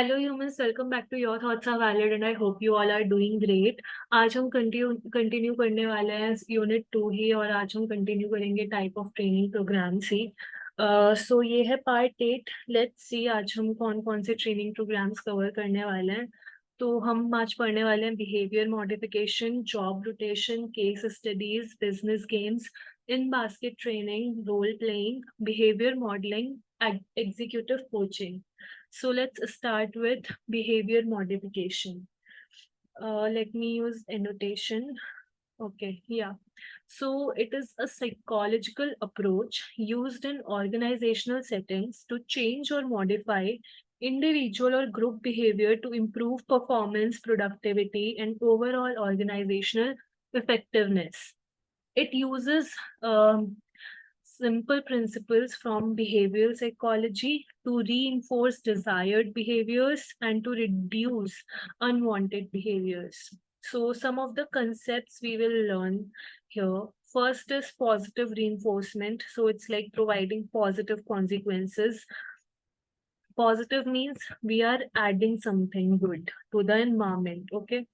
Hello humans, welcome back to your thoughts are valid and I hope you all are doing great. आज हम continue करने वाले हैं unit 2 ही, और आज हम कंटिन्यू करेंगे टाइप ऑफ ट्रेनिंग प्रोग्राम्स ही। सो ये है पार्ट 8। लेट्स सी आज हम कौन कौन से ट्रेनिंग प्रोग्राम्स कवर करने वाले हैं। तो हम आज पढ़ने वाले हैं behaviour modification, job rotation, case studies, business games, in basket training, role playing, behaviour modelling, executive coaching. So let's start with behavior modification. Let me use annotation. Okay, yeah. So it is a psychological approach used in organizational settings to change or modify individual or group behavior to improve performance, productivity, and overall organizational effectiveness. It uses simple principles from behavioral psychology to reinforce desired behaviors and to reduce unwanted behaviors. So, some of the concepts we will learn here. First is positive reinforcement. So, it's like providing positive consequences. Positive means we are adding something good to the environment. Okay.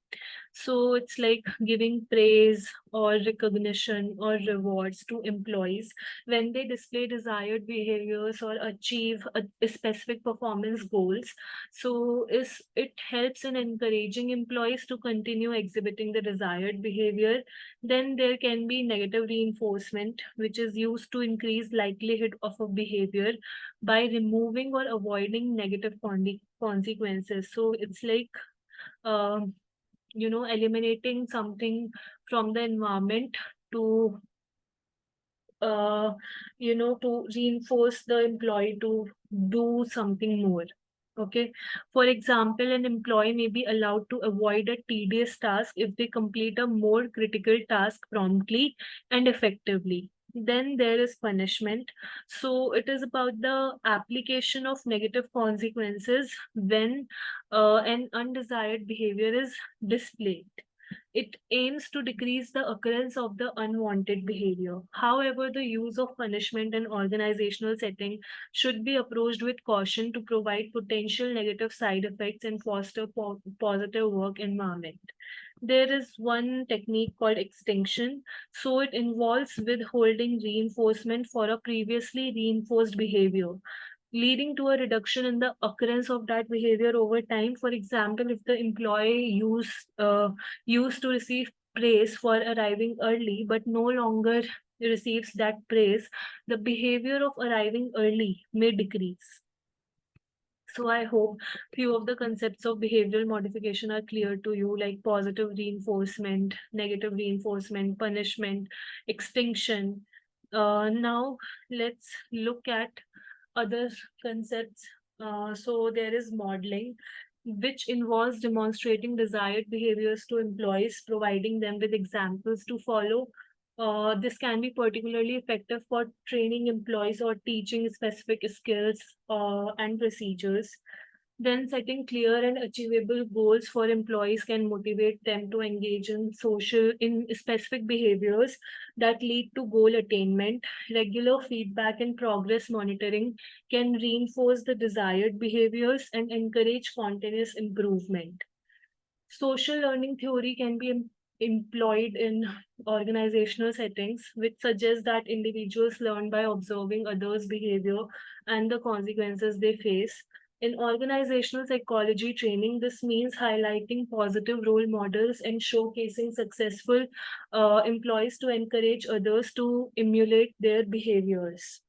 So it's like giving praise or recognition or rewards to employees when they display desired behaviors or achieve a specific performance goals. So is it helps in encouraging employees to continue exhibiting the desired behavior. Then there can be negative reinforcement, which is used to increase likelihood of a behavior by removing or avoiding negative consequences. So it's like um, eliminating something from the environment to to reinforce the employee to do something more. Okay. For example, an employee may be allowed to avoid a tedious task if they complete a more critical task promptly and effectively. Then there is punishment. So it is about the application of negative consequences when an undesired behavior is displayed. It aims to decrease the occurrence of the unwanted behavior. However, the use of punishment in organizational setting should be approached with caution to provide potential negative side effects and foster positive work environment. There is one technique called extinction. So it involves withholding reinforcement for a previously reinforced behavior, leading to a reduction in the occurrence of that behavior over time. For example, if the employee used to receive praise for arriving early but no longer receives that praise, the behavior of arriving early may decrease. So I hope few of the concepts of behavioral modification are clear to you, like positive reinforcement, negative reinforcement, punishment, extinction. Now let's look at other concepts. So there is modeling, which involves demonstrating desired behaviors to employees, providing them with examples to follow. This can be particularly effective for training employees or teaching specific skills and procedures. Then setting clear and achievable goals for employees can motivate them to engage in specific behaviors that lead to goal attainment. Regular feedback and progress monitoring can reinforce the desired behaviors and encourage continuous improvement. Social learning theory can be employed in organizational settings, which suggests that individuals learn by observing others' behavior and the consequences they face. In organizational psychology training, this means highlighting positive role models and showcasing successful employees to encourage others to emulate their behaviors.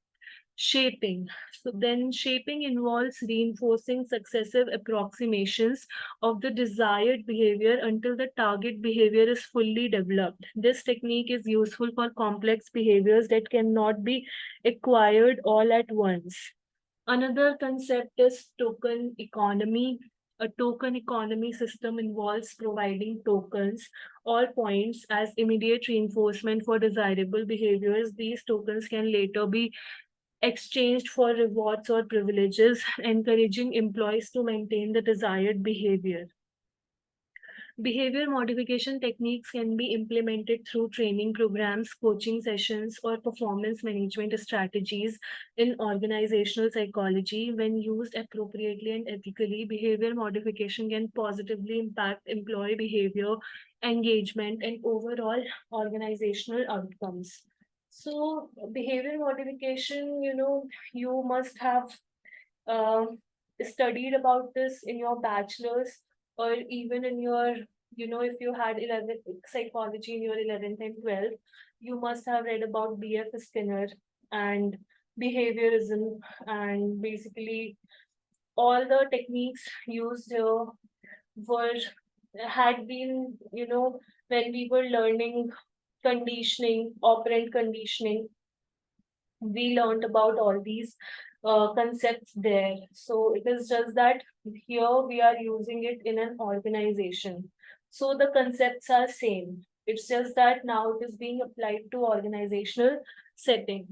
Shaping. So then shaping involves reinforcing successive approximations of the desired behavior until the target behavior is fully developed. This technique is useful for complex behaviors that cannot be acquired all at once. Another concept is token economy. A token economy system involves providing tokens or points as immediate reinforcement for desirable behaviors. These tokens can later be exchanged for rewards or privileges, encouraging employees to maintain the desired behavior. Behavior modification techniques can be implemented through training programs, coaching sessions, or performance management strategies in organizational psychology. When used appropriately and ethically, behavior modification can positively impact employee behavior, engagement, and overall organizational outcomes. So, behavior modification, you must have uh, studied about this in your bachelor's, or even in your, if you had 11th psychology in your 11th and 12th, you must have read about BF Skinner and behaviorism, and basically all the techniques used here were had been, when we were learning conditioning, operant conditioning, we learned about all these concepts there. So it is just that here we are using it in an organization. So the concepts are same. It's just that now it is being applied to organizational setting.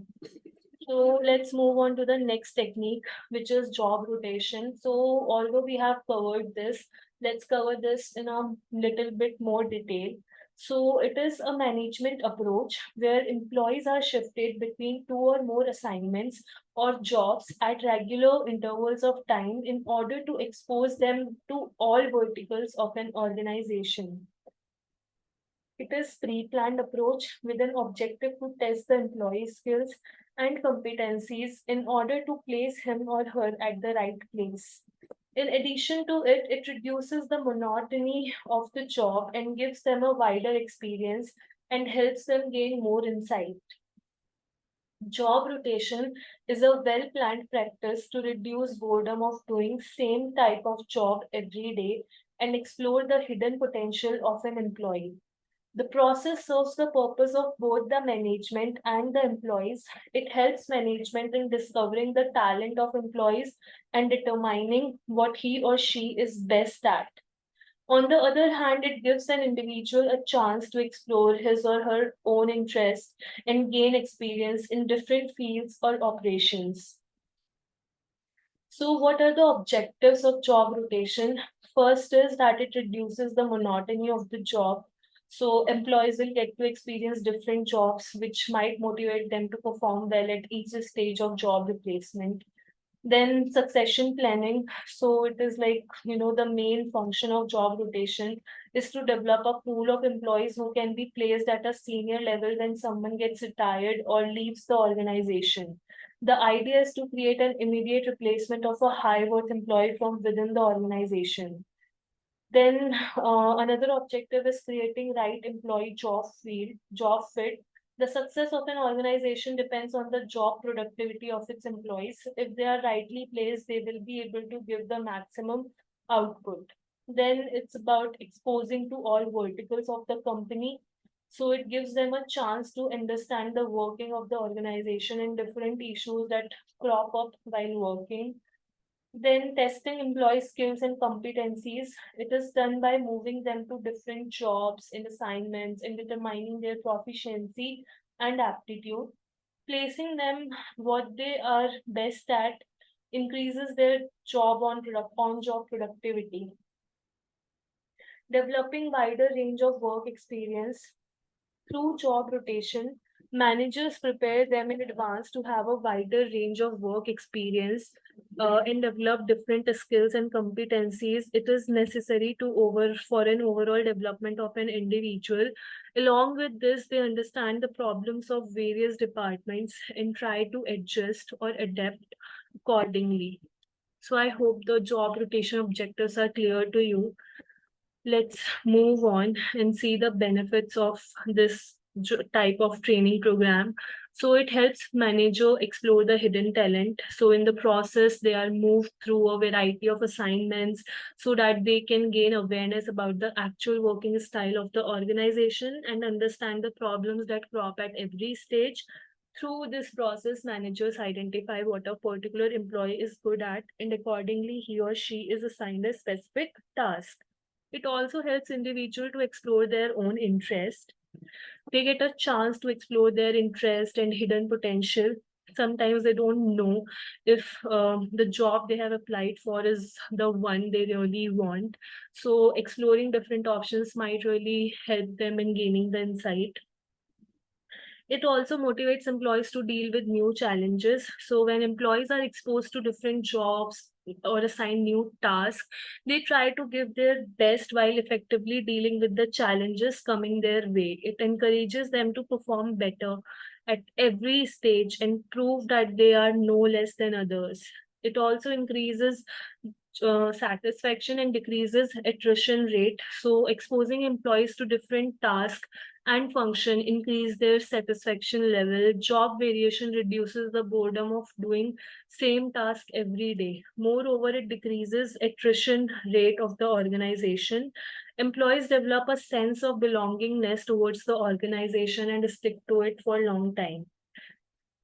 So let's move on to the next technique, which is job rotation. So although we have covered this, let's cover this in a little bit more detail. So it is a management approach where employees are shifted between two or more assignments or jobs at regular intervals of time in order to expose them to all verticals of an organization. It is pre-planned approach with an objective to test the employee's skills and competencies in order to place him or her at the right place. In addition to it, it reduces the monotony of the job and gives them a wider experience and helps them gain more insight. Job rotation is a well-planned practice to reduce boredom of doing same type of job every day and explore the hidden potential of an employee. The process serves the purpose of both the management and the employees. It helps management in discovering the talent of employees and determining what he or she is best at. On the other hand, it gives an individual a chance to explore his or her own interests and gain experience in different fields or operations. So, what are the objectives of job rotation? First is that it reduces the monotony of the job. So, employees will get to experience different jobs, which might motivate them to perform well at each stage of job replacement. Then succession planning. So it is like, the main function of job rotation is to develop a pool of employees who can be placed at a senior level when someone gets retired or leaves the organization. The idea is to create an immediate replacement of a high worth employee from within the organization. Then another objective is creating right employee job fit. The success of an organization depends on the job productivity of its employees. If they are rightly placed, they will be able to give the maximum output. Then it's about exposing to all verticals of the company. So it gives them a chance to understand the working of the organization and different issues that crop up while working. Then testing employee skills and competencies. It is done by moving them to different jobs and assignments and determining their proficiency and aptitude. Placing them what they are best at increases their on job productivity. Developing wider range of work experience. Through job rotation, managers prepare them in advance to have a wider range of work experience and develop different skills and competencies. It is necessary for an overall development of an individual. Along with this, they understand the problems of various departments and try to adjust or adapt accordingly. So I hope the job rotation objectives are clear to you. Let's move on and see the benefits of this type of training program. So it helps manager explore the hidden talent. So in the process, they are moved through a variety of assignments so that they can gain awareness about the actual working style of the organization and understand the problems that crop at every stage. Through this process, managers identify what a particular employee is good at, and accordingly, he or she is assigned a specific task. It also helps individual to explore their own interest. They get a chance to explore their interest and hidden potential. sometimes they don't know if the job they have applied for is the one they really want. So exploring different options might really help them in gaining the insight. It also motivates employees to deal with new challenges. So when employees are exposed to different jobs or assigned new tasks, they try to give their best while effectively dealing with the challenges coming their way. It encourages them to perform better at every stage and prove that they are no less than others. It also increases satisfaction and decreases attrition rate. So exposing employees to different tasks and function increase their satisfaction level. Job variation reduces the boredom of doing same task every day. Moreover, it decreases attrition rate of the organization. Employees develop a sense of belongingness towards the organization and stick to it for a long time.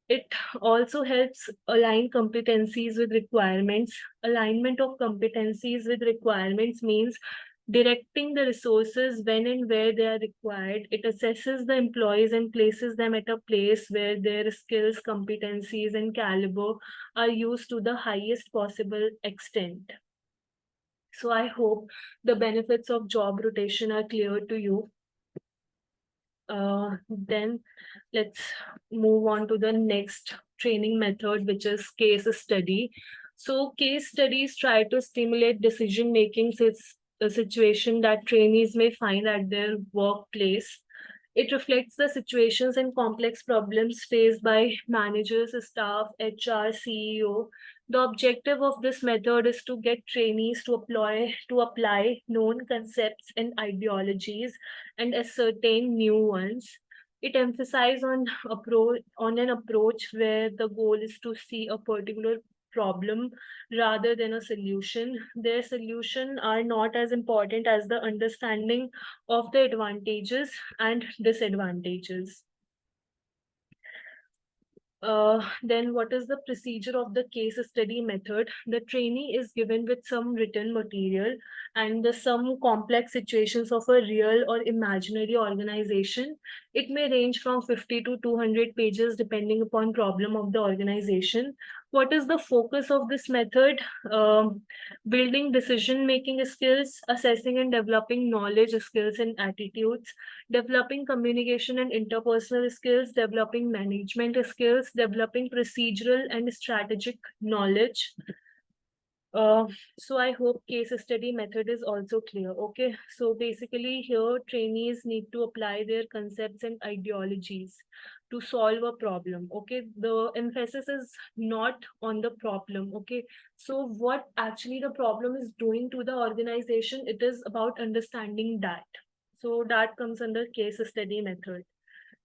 It also helps align competencies with requirements. Alignment of competencies with requirements means directing the resources when and where they are required. It assesses the employees and places them at a place where their skills, competencies, and caliber are used to the highest possible extent. So I hope the benefits of job rotation are clear to you. Then let's move on to the next training method, which is case study. So case studies try to stimulate decision making. It's a situation that trainees may find at their workplace. It reflects the situations and complex problems faced by managers, staff, HR, CEO. The objective of this method is to get trainees to apply known concepts and ideologies and ascertain new ones. It emphasizes on an approach where the goal is to see a particular problem rather than a solution. Their solution are not as important as the understanding of the advantages and disadvantages. Then what is the procedure of the case study method? The trainee is given with some written material and some complex situations of a real or imaginary organization. It may range from 50 to 200 pages depending upon problem of the organization. What is the focus of this method? Building decision-making skills, assessing and developing knowledge, skills, and attitudes, developing communication and interpersonal skills, developing management skills, developing procedural and strategic knowledge. Uh, so I hope case study method is also clear. Okay, so basically here trainees need to apply their concepts and ideologies to solve a problem. Okay, the emphasis is not on the problem. Okay, so what actually the problem is doing to the organization, it is about understanding that. So that comes under case study method.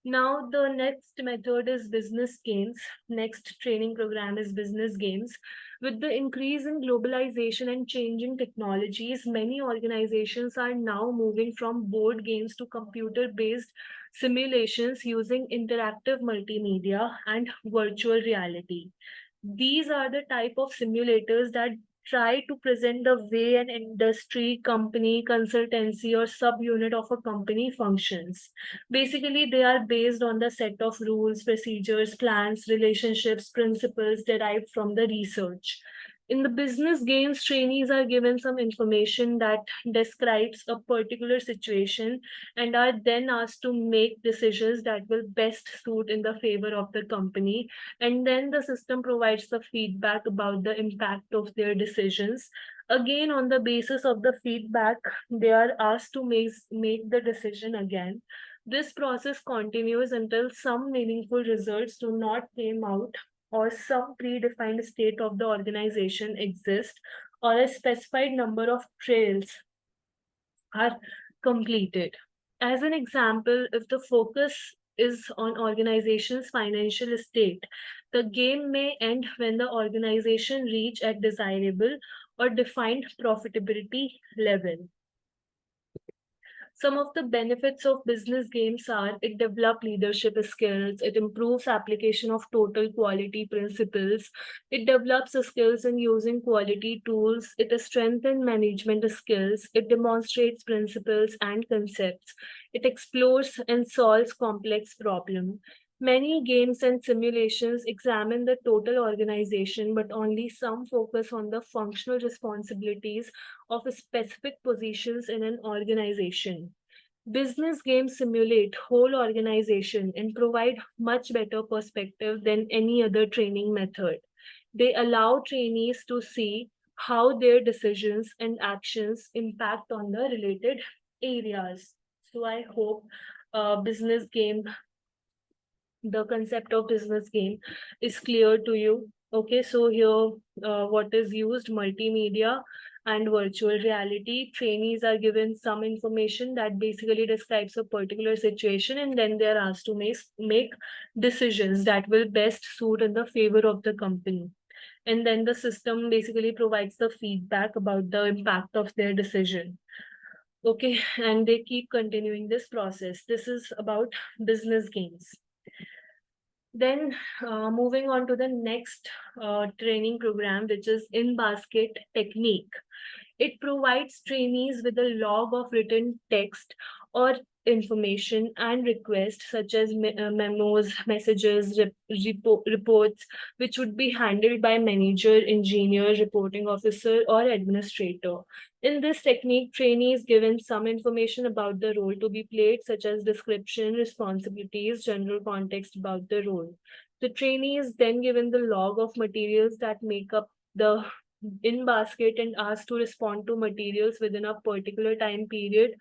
Now, the next method is business games. Next training program is business games. With the increase in globalization and changing technologies, many organizations are now moving from board games to computer-based simulations using interactive multimedia and virtual reality. These are the type of simulators that try to present the way an industry, company, consultancy, or subunit of a company functions. Basically, they are based on the set of rules, procedures, plans, relationships, principles derived from the research. In the business games, trainees are given some information that describes a particular situation and are then asked to make decisions that will best suit in the favor of the company. And then the system provides the feedback about the impact of their decisions. Again, on the basis of the feedback, they are asked to make the decision again. This process continues until some meaningful results do not came out or some predefined state of the organization exists or a specified number of trails are completed. As an example, if the focus is on organization's financial state, the game may end when the organization reach a desirable or defined profitability level. Some of the benefits of business games are it develops leadership skills, it improves application of total quality principles, it develops the skills in using quality tools, it strengthens management skills, it demonstrates principles and concepts, it explores and solves complex problems. Many games and simulations examine the total organization, but only some focus on the functional responsibilities of specific positions in an organization. Business games simulate whole organization and provide much better perspective than any other training method. They allow trainees to see how their decisions and actions impact on the related areas. So I hope business game, the concept of business game is clear to you. Okay, so here what is used: multimedia and virtual reality. Trainees are given some information that basically describes a particular situation, and then they are asked to make decisions that will best suit in the favor of the company. And then the system basically provides the feedback about the impact of their decision. Okay, and they keep continuing this process. This is about business games. Then moving on to the next training program, which is in-basket technique. It provides trainees with a log of written text or information and requests such as memos, messages, reports, which would be handled by manager, engineer, reporting officer, or administrator. In this technique, trainee is given some information about the role to be played, such as description, responsibilities, general context about the role. The trainee is then given the log of materials that make up the in basket and asked to respond to materials within a particular time period.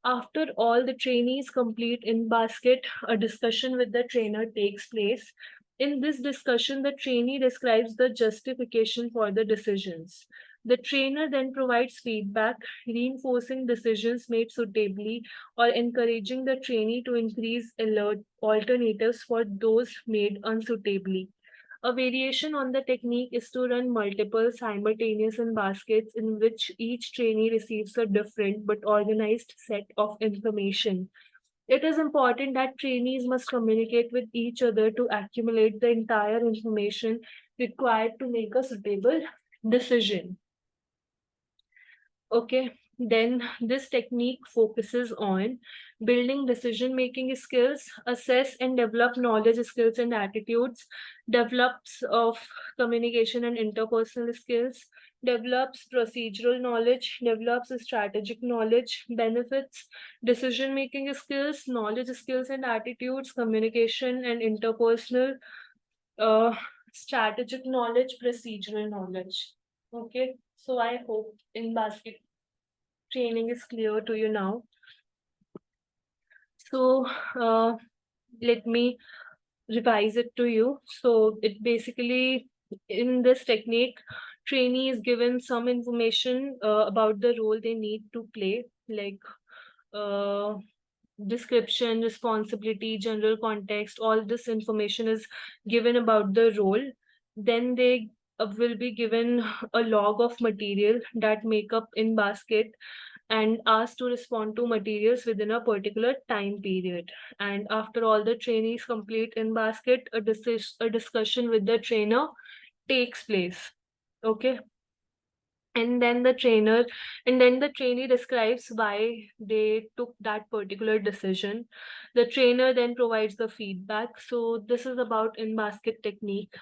After all the trainees complete in basket, a discussion with the trainer takes place. In this discussion, the trainee describes the justification for the decisions. The trainer then provides feedback, reinforcing decisions made suitably or encouraging the trainee to increase alert alternatives for those made unsuitably. A variation on the technique is to run multiple simultaneous in baskets in which each trainee receives a different but organized set of information. It is important that trainees must communicate with each other to accumulate the entire information required to make a suitable decision. Okay, then this technique focuses on building decision making skills, assess and develop knowledge skills and attitudes, develops of communication and interpersonal skills, develops procedural knowledge, develops strategic knowledge, benefits decision making skills, knowledge skills and attitudes, communication and interpersonal, uh, strategic knowledge, procedural knowledge. Okay, so I hope in basket training is clear to you now. So let me revise it to you. So it basically, in this technique, trainee is given some information about the role they need to play, like uh, description, responsibility, general context, all this information is given about the role. Then they will be given a log of material that make up in basket and asked to respond to materials within a particular time period. And after all the trainees complete in basket, a discussion with the trainer takes place. Okay, and then the trainee describes why they took that particular decision. The trainer then provides the feedback. So this is about in basket technique.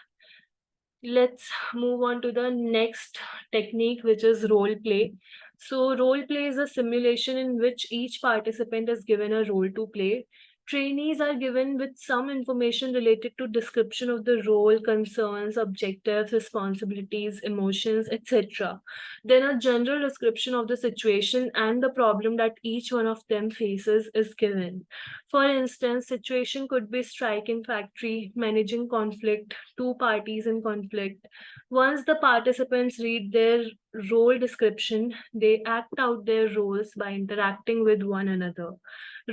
Let's move on to the next technique, which is role play. So role play is a simulation in which each participant is given a role to play. Trainees are given with some information related to description of the role, concerns, objectives, responsibilities, emotions, etc. Then a general description of the situation and the problem that each one of them faces is given. For instance, situation could be strike in factory, managing conflict, two parties in conflict. Once the participants read their role description, they act out their roles by interacting with one another.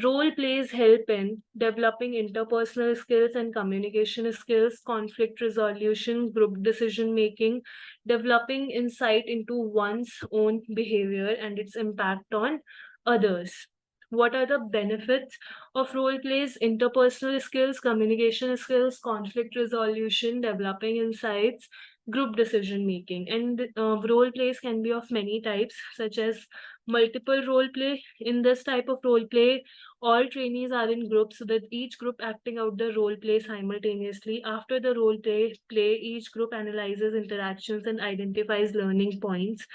Role plays help in developing interpersonal skills and communication skills, conflict resolution, group decision making, developing insight into one's own behavior and its impact on others. What are the benefits of role plays? Interpersonal skills, communication skills, conflict resolution, developing insights. group decision making. And role plays can be of many types, such as multiple role play. In this type of role play, all trainees are in groups with each group acting out the role play simultaneously. After the role play, each group analyzes interactions and identifies learning points.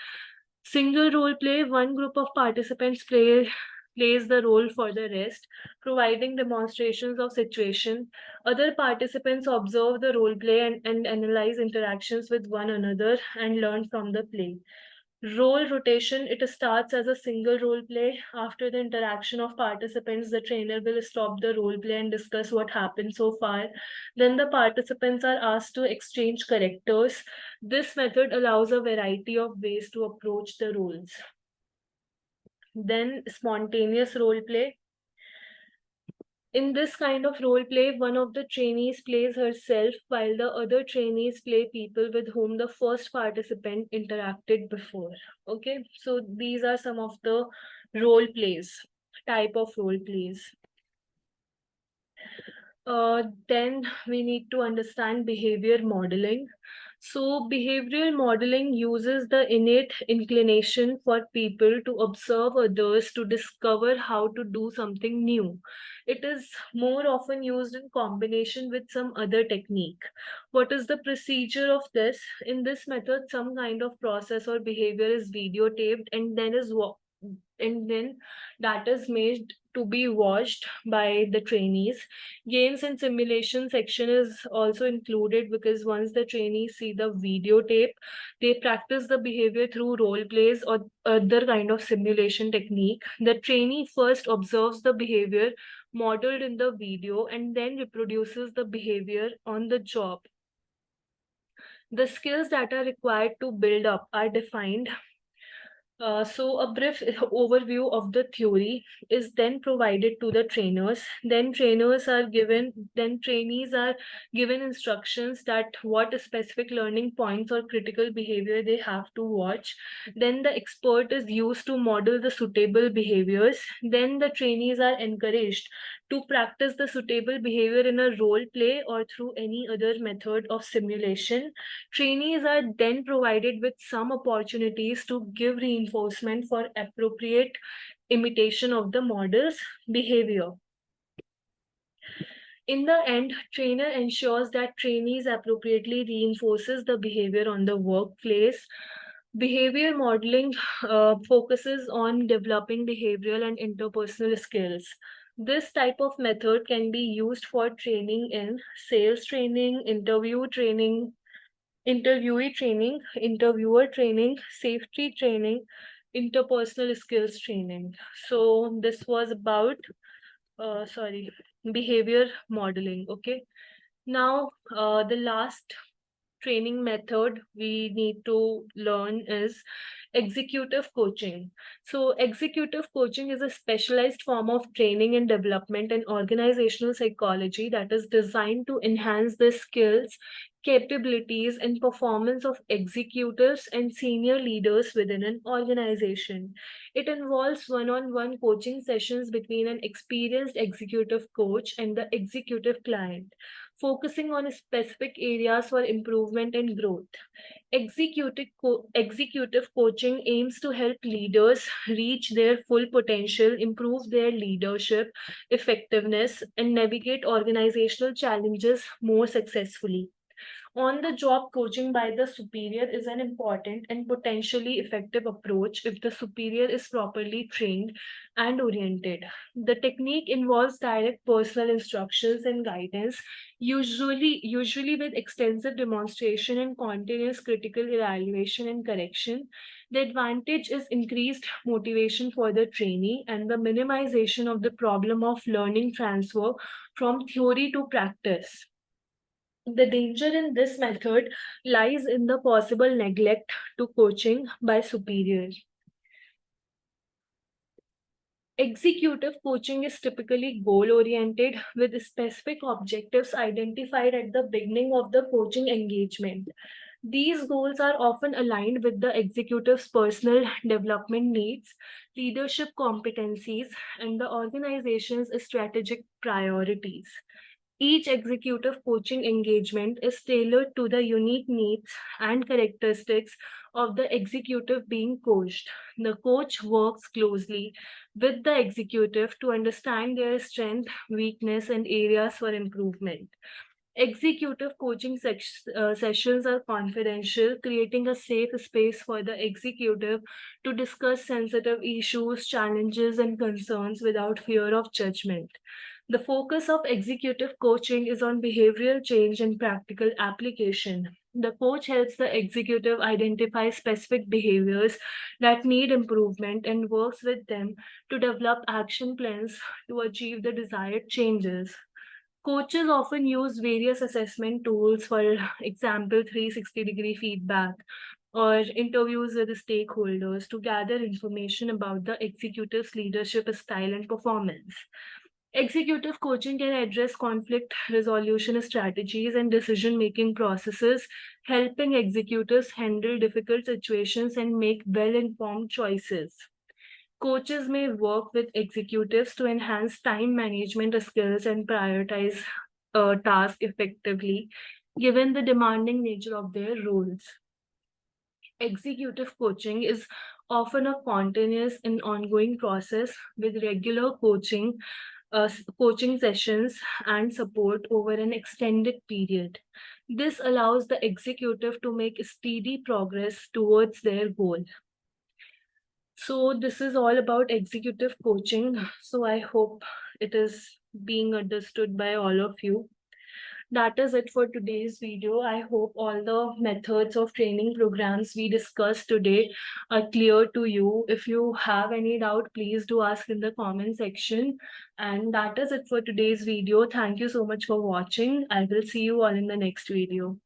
Single role play, one group of participants plays the role for the rest, providing demonstrations of situation. Other participants observe the role play and analyze interactions with one another and learn from the play. Role rotation, it starts as a single role play. After the interaction of participants, the trainer will stop the role play and discuss what happened so far. Then the participants are asked to exchange characters. This method allows a variety of ways to approach the roles. Then spontaneous role play. In this kind of role play, one of the trainees plays herself while the other trainees play people with whom the first participant interacted before. Okay, so these are some of the role plays, type of role plays. Then we need to understand behavior modeling. So behavioral modeling uses the innate inclination for people to observe others to discover how to do something new. It is more often used in combination with some other technique. What is the procedure of this? In this method, some kind of process or behavior is videotaped and then that is made to be watched by the trainees. Games and simulation section is also included because once the trainees see the videotape, they practice the behavior through role plays or other kind of simulation technique. The trainee first observes the behavior modeled in the video and then reproduces the behavior on the job. The skills that are required to build up are defined. So a brief overview of the theory is then provided to the trainers. Then trainees are given instructions that what specific learning points or critical behavior they have to watch. Then the expert is used to model the suitable behaviors. Then the trainees are encouraged to practice the suitable behavior in a role play or through any other method of simulation. Trainees are then provided with some opportunities to give reinforcement for appropriate imitation of the model's behavior. In the end, trainer ensures that trainees appropriately reinforces the behavior on the workplace. Behavior modeling focuses on developing behavioral and interpersonal skills. This type of method can be used for training in sales training, interviewee training, interviewer training, safety training, interpersonal skills training. So this was about, behavior modeling. Okay. Now, the last training method we need to learn is executive coaching. So executive coaching is a specialized form of training and development in organizational psychology that is designed to enhance the skills, capabilities, and performance of executives and senior leaders within an organization. It involves one-on-one coaching sessions between an experienced executive coach and the executive client, focusing on specific areas for improvement and growth. Executive coaching aims to help leaders reach their full potential, improve their leadership effectiveness, and navigate organizational challenges more successfully. On-the-job coaching by the superior is an important and potentially effective approach if the superior is properly trained and oriented. The technique involves direct personal instructions and guidance, usually with extensive demonstration and continuous critical evaluation and correction. The advantage is increased motivation for the trainee and the minimization of the problem of learning transfer from theory to practice. The danger in this method lies in the possible neglect to coaching by superiors. Executive coaching is typically goal-oriented with specific objectives identified at the beginning of the coaching engagement. These goals are often aligned with the executive's personal development needs, leadership competencies, and the organization's strategic priorities. Each executive coaching engagement is tailored to the unique needs and characteristics of the executive being coached. The coach works closely with the executive to understand their strength, weakness, and areas for improvement. Executive coaching sessions are confidential, creating a safe space for the executive to discuss sensitive issues, challenges, and concerns without fear of judgment. The focus of executive coaching is on behavioral change and practical application. The coach helps the executive identify specific behaviors that need improvement and works with them to develop action plans to achieve the desired changes. Coaches often use various assessment tools, for example, 360-degree feedback or interviews with the stakeholders to gather information about the executive's leadership style and performance. Executive coaching can address conflict resolution strategies and decision making processes, helping executives handle difficult situations and make well informed choices. Coaches may work with executives to enhance time management skills and prioritize tasks effectively, given the demanding nature of their roles. Executive coaching is often a continuous and ongoing process with regular coaching sessions and support over an extended period. This allows the executive to make steady progress towards their goal. So this is all about executive coaching. So I hope it is being understood by all of you. That is it for today's video. I hope all the methods of training programs we discussed today are clear to you. If you have any doubt, please do ask in the comment section. And that is it for today's video. Thank you so much for watching. I will see you all in the next video.